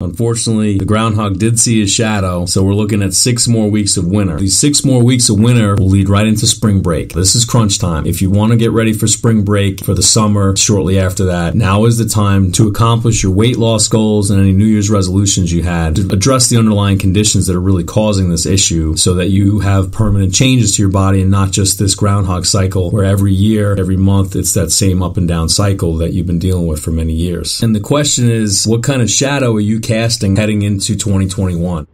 Unfortunately, the Groundhog did see his shadow, so we're looking at 6 more weeks of winter. These 6 more weeks of winter will lead right into spring break. This is crunch time. If you want to get ready for spring break for the summer, shortly after that, now is the time to accomplish your weight loss goals and any New Year's resolutions you had, to address the underlying conditions that are really causing this issue so that you have permanent changes to your body and not just this Groundhog cycle where every year, every month, it's that same up and down cycle that you've been dealing with for many years. And the question is, what kind of shadow are you casting heading into 2021?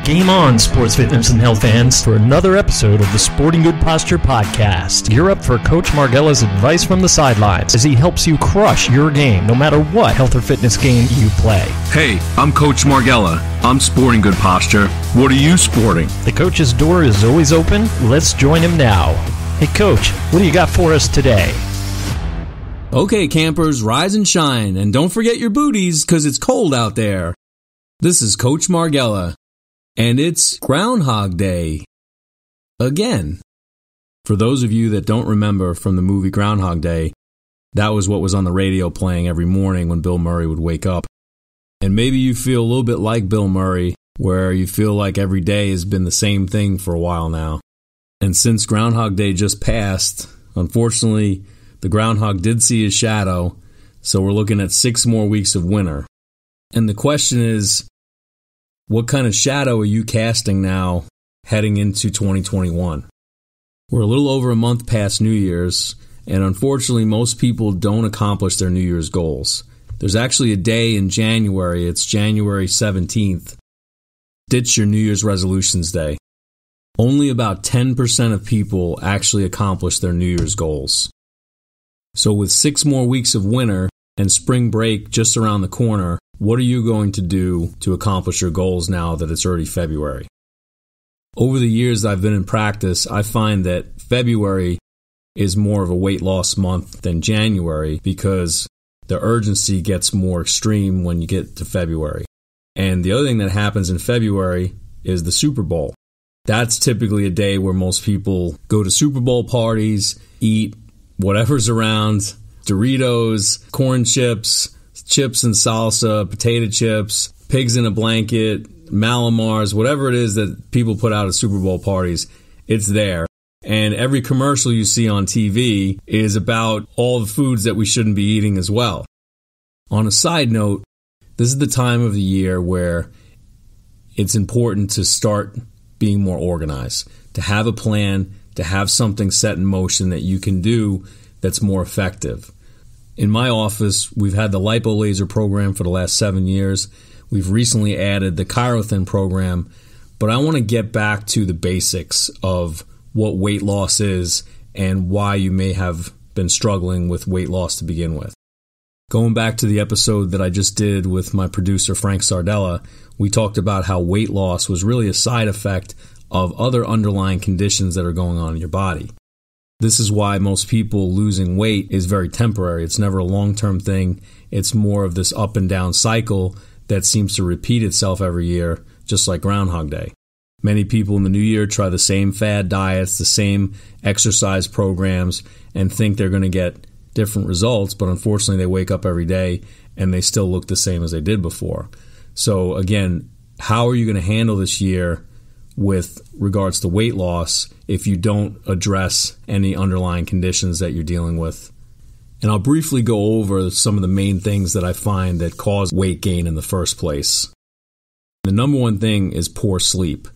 Game on, sports fitness and health fans, for another episode of the Sporting Good Posture Podcast. Gear up for Coach Margella's advice from the sidelines as he helps you crush your game no matter what health or fitness game you play. Hey, I'm Coach Margella. I'm sporting good posture. What are you sporting? The coach's door is always open. Let's join him now. Hey, Coach, what do you got for us today? Okay, campers, rise and shine, and don't forget your booties, because it's cold out there. This is Coach Margella, and it's Groundhog Day. Again. For those of you that don't remember from the movie Groundhog Day, that was what was on the radio playing every morning when Bill Murray would wake up. And maybe you feel a little bit like Bill Murray, where you feel like every day has been the same thing for a while now. And since Groundhog Day just passed, unfortunately, the Groundhog did see his shadow, so we're looking at 6 more weeks of winter. And the question is, what kind of shadow are you casting now heading into 2021? We're a little over a month past New Year's, and unfortunately most people don't accomplish their New Year's goals. There's actually a day in January, it's January 17th, Ditch Your New Year's Resolutions Day. Only about 10% of people actually accomplish their New Year's goals. So with 6 more weeks of winter and spring break just around the corner, what are you going to do to accomplish your goals now that it's already February? Over the years I've been in practice, I find that February is more of a weight loss month than January because the urgency gets more extreme when you get to February. And the other thing that happens in February is the Super Bowl. That's typically a day where most people go to Super Bowl parties, eat whatever's around, Doritos, corn chips, chips and salsa, potato chips, pigs in a blanket, Malamars, whatever it is that people put out at Super Bowl parties, it's there. And every commercial you see on TV is about all the foods that we shouldn't be eating as well. On a side note, this is the time of the year where it's important to start being more organized, to have a plan, to have something set in motion that you can do that's more effective. In my office, we've had the lipo laser program for the last 7 years. We've recently added the chirothin program, but I want to get back to the basics of what weight loss is and why you may have been struggling with weight loss to begin with. Going back to the episode that I just did with my producer Frank Sardella, we talked about how weight loss was really a side effect of other underlying conditions that are going on in your body. This is why most people losing weight is very temporary. It's never a long-term thing. It's more of this up and down cycle that seems to repeat itself every year, just like Groundhog Day. Many people in the new year try the same fad diets, the same exercise programs, and think they're going to get different results, but unfortunately they wake up every day and they still look the same as they did before. So again, how are you going to handle this year with regards to weight loss if you don't address any underlying conditions that you're dealing with? And I'll briefly go over some of the main things that I find that cause weight gain in the first place. The number one thing is poor sleep.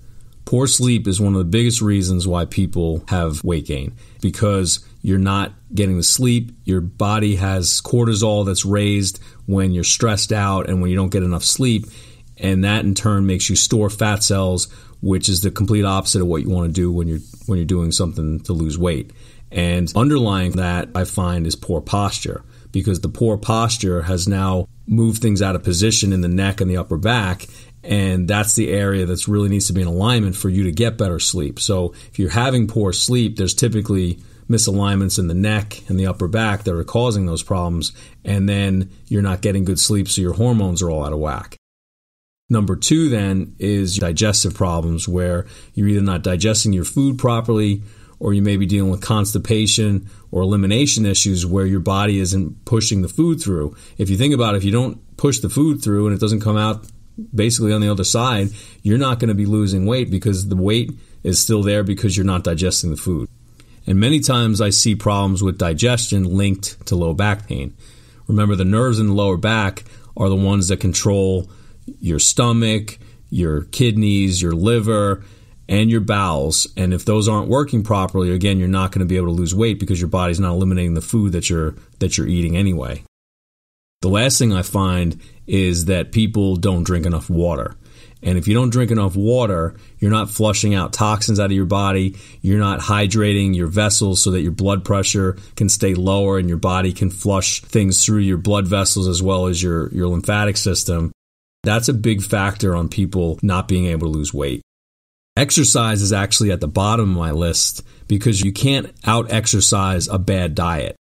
Poor sleep is one of the biggest reasons why people have weight gain, because you're not getting the sleep. Your body has cortisol that's raised when you're stressed out and when you don't get enough sleep, and that in turn makes you store fat cells, which is the complete opposite of what you want to do when you're doing something to lose weight. And underlying that, I find, is poor posture, because the poor posture has now moved things out of position in the neck and the upper back, and that's the area that really needs to be in alignment for you to get better sleep. So if you're having poor sleep, there's typically misalignments in the neck and the upper back that are causing those problems, and then you're not getting good sleep, so your hormones are all out of whack. Number 2 then is digestive problems, where you're either not digesting your food properly, or you may be dealing with constipation or elimination issues where your body isn't pushing the food through. If you think about it, if you don't push the food through and it doesn't come out basically on the other side, you're not going to be losing weight because the weight is still there because you're not digesting the food. And many times I see problems with digestion linked to low back pain. Remember, the nerves in the lower back are the ones that control your stomach, your kidneys, your liver, and your bowels. And if those aren't working properly, again, you're not going to be able to lose weight because your body's not eliminating the food that you're eating anyway. The last thing I find is that people don't drink enough water. And if you don't drink enough water, you're not flushing out toxins out of your body. You're not hydrating your vessels so that your blood pressure can stay lower and your body can flush things through your blood vessels as well as your lymphatic system. That's a big factor on people not being able to lose weight. Exercise is actually at the bottom of my list because you can't out-exercise a bad diet.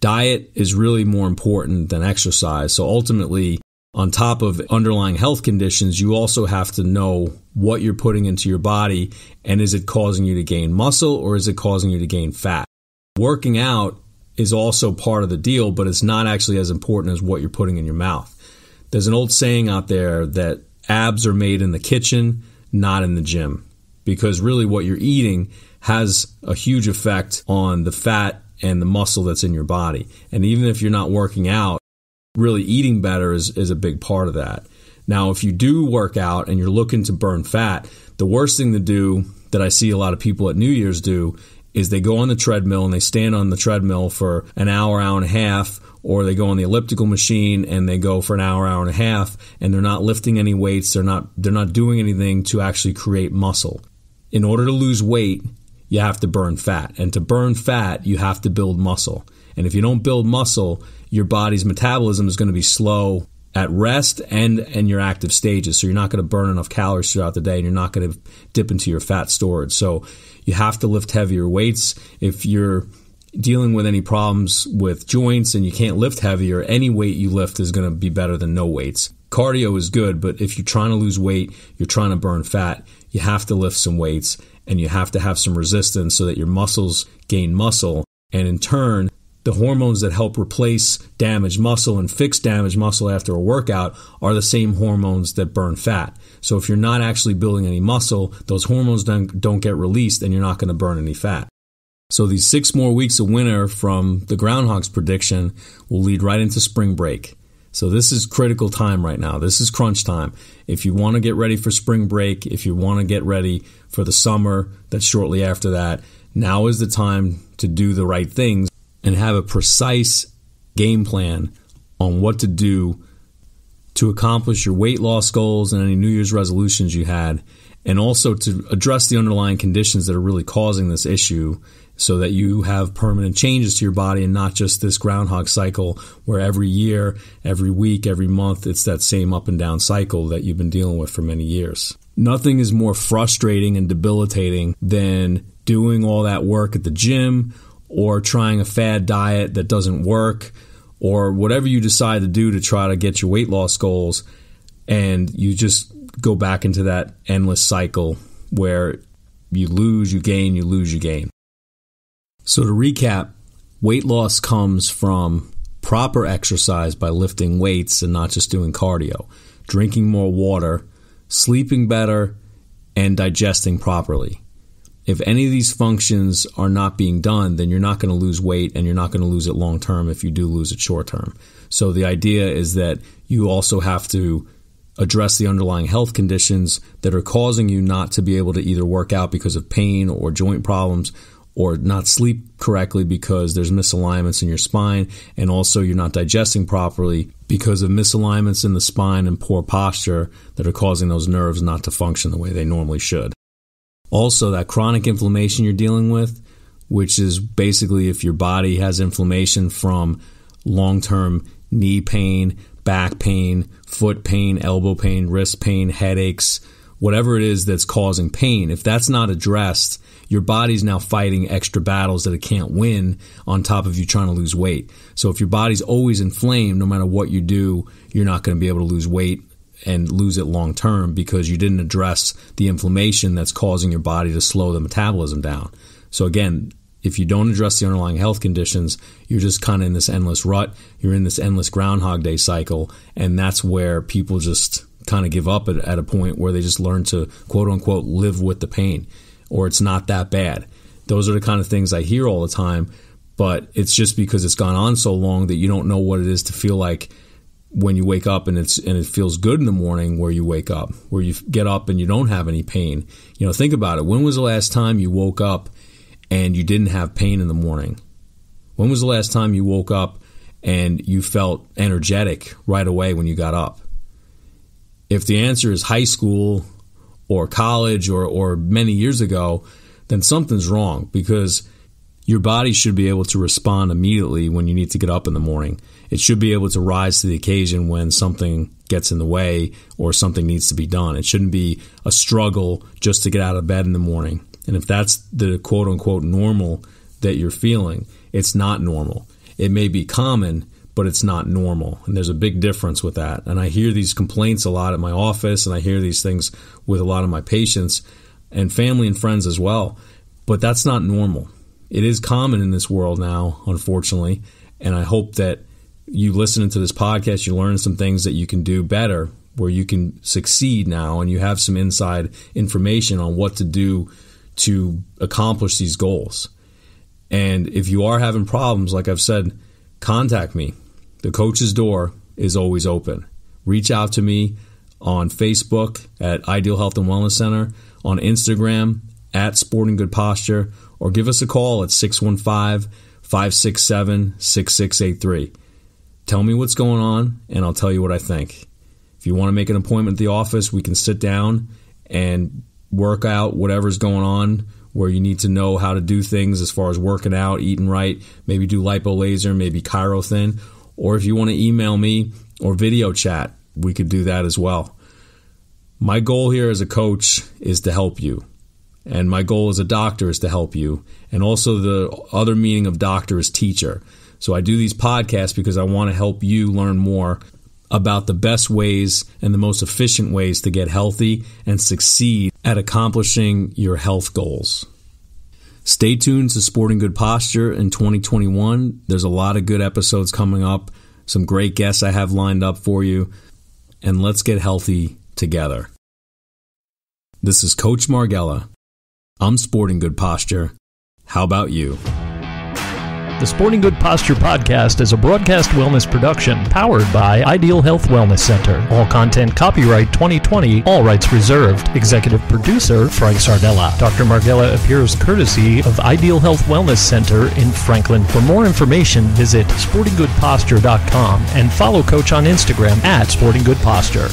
Diet is really more important than exercise. So ultimately, on top of underlying health conditions, you also have to know what you're putting into your body, and is it causing you to gain muscle or is it causing you to gain fat? Working out is also part of the deal, but it's not actually as important as what you're putting in your mouth. There's an old saying out there that abs are made in the kitchen, not in the gym, because really what you're eating has a huge effect on the fat and the muscle that's in your body. And even if you're not working out, really eating better is a big part of that. Now, if you do work out and you're looking to burn fat, the worst thing to do that I see a lot of people at New Year's do is they go on the treadmill and they stand on the treadmill for an hour, hour and a half, or they go on the elliptical machine and they go for an hour, hour and a half, and they're not lifting any weights, they're not doing anything to actually create muscle. In order to lose weight, you have to burn fat. And to burn fat, you have to build muscle. And if you don't build muscle, your body's metabolism is going to be slow at rest and your active stages. So you're not going to burn enough calories throughout the day and you're not going to dip into your fat storage. So you have to lift heavier weights. If you're dealing with any problems with joints and you can't lift heavier, any weight you lift is going to be better than no weights. Cardio is good, but if you're trying to lose weight, you're trying to burn fat, you have to lift some weights and you have to have some resistance so that your muscles gain muscle. And in turn, the hormones that help replace damaged muscle and fix damaged muscle after a workout are the same hormones that burn fat. So if you're not actually building any muscle, those hormones don't get released and you're not going to burn any fat. So these 6 more weeks of winter from the Groundhog's prediction will lead right into spring break. So this is critical time right now. This is crunch time. If you want to get ready for spring break, if you want to get ready for the summer that's shortly after that, now is the time to do the right things and have a precise game plan on what to do to accomplish your weight loss goals and any New Year's resolutions you had, and also to address the underlying conditions that are really causing this issue so that you have permanent changes to your body and not just this groundhog cycle where every year, every week, every month, it's that same up and down cycle that you've been dealing with for many years. Nothing is more frustrating and debilitating than doing all that work at the gym or trying a fad diet that doesn't work, or whatever you decide to do to try to get your weight loss goals, and you just go back into that endless cycle where you lose, you gain, you lose, you gain. So to recap, weight loss comes from proper exercise by lifting weights and not just doing cardio, drinking more water, sleeping better, and digesting properly. If any of these functions are not being done, then you're not going to lose weight and you're not going to lose it long term if you do lose it short term. So the idea is that you also have to address the underlying health conditions that are causing you not to be able to either work out because of pain or joint problems, or not sleep correctly because there's misalignments in your spine, and also you're not digesting properly because of misalignments in the spine and poor posture that are causing those nerves not to function the way they normally should. Also, that chronic inflammation you're dealing with, which is basically if your body has inflammation from long-term knee pain, back pain, foot pain, elbow pain, wrist pain, headaches, whatever it is that's causing pain, if that's not addressed, your body's now fighting extra battles that it can't win on top of you trying to lose weight. So if your body's always inflamed, no matter what you do, you're not going to be able to lose weight and lose it long term because you didn't address the inflammation that's causing your body to slow the metabolism down. So again, if you don't address the underlying health conditions, you're just kind of in this endless rut. You're in this endless Groundhog Day cycle, and that's where people just kind of give up at a point where they just learn to, quote unquote, live with the pain, or it's not that bad. Those are the kind of things I hear all the time, but it's just because it's gone on so long that you don't know what it is to feel like when you wake up and it feels good in the morning where you wake up, where you get up and you don't have any pain. You know, think about it. When was the last time you woke up and you didn't have pain in the morning? When was the last time you woke up and you felt energetic right away when you got up? If the answer is high school or college or many years ago, then something's wrong, because your body should be able to respond immediately when you need to get up in the morning. It should be able to rise to the occasion when something gets in the way or something needs to be done. It shouldn't be a struggle just to get out of bed in the morning. And if that's the quote-unquote normal that you're feeling, it's not normal. It may be common, but it's not normal. And there's a big difference with that. And I hear these complaints a lot at my office, and I hear these things with a lot of my patients and family and friends as well. But that's not normal. It is common in this world now, unfortunately, and I hope that you listening to this podcast, you learn some things that you can do better, where you can succeed now, and you have some inside information on what to do to accomplish these goals. And if you are having problems, like I've said, contact me. The coach's door is always open. Reach out to me on Facebook at Ideal Health and Wellness Center, on Instagram at Sporting Good Posture, or give us a call at 615-567-6683. Tell me what's going on, and I'll tell you what I think. If you want to make an appointment at the office, we can sit down and work out whatever's going on, where you need to know how to do things as far as working out, eating right, maybe do lipo laser, maybe chirothin. Or if you want to email me or video chat, we could do that as well. My goal here as a coach is to help you. And my goal as a doctor is to help you. And also the other meaning of doctor is teacher. So I do these podcasts because I want to help you learn more about the best ways and the most efficient ways to get healthy and succeed at accomplishing your health goals. Stay tuned to Sporting Good Posture in 2021. There's a lot of good episodes coming up, some great guests I have lined up for you, and let's get healthy together. This is Coach Margella. I'm Sporting Good Posture. How about you? The Sporting Good Posture Podcast is a broadcast wellness production powered by Ideal Health Wellness Center. All content copyright 2020, all rights reserved. Executive producer, Frank Sardella. Dr. Margella appears courtesy of Ideal Health Wellness Center in Franklin. For more information, visit sportinggoodposture.com and follow Coach on Instagram at Sporting Good Posture.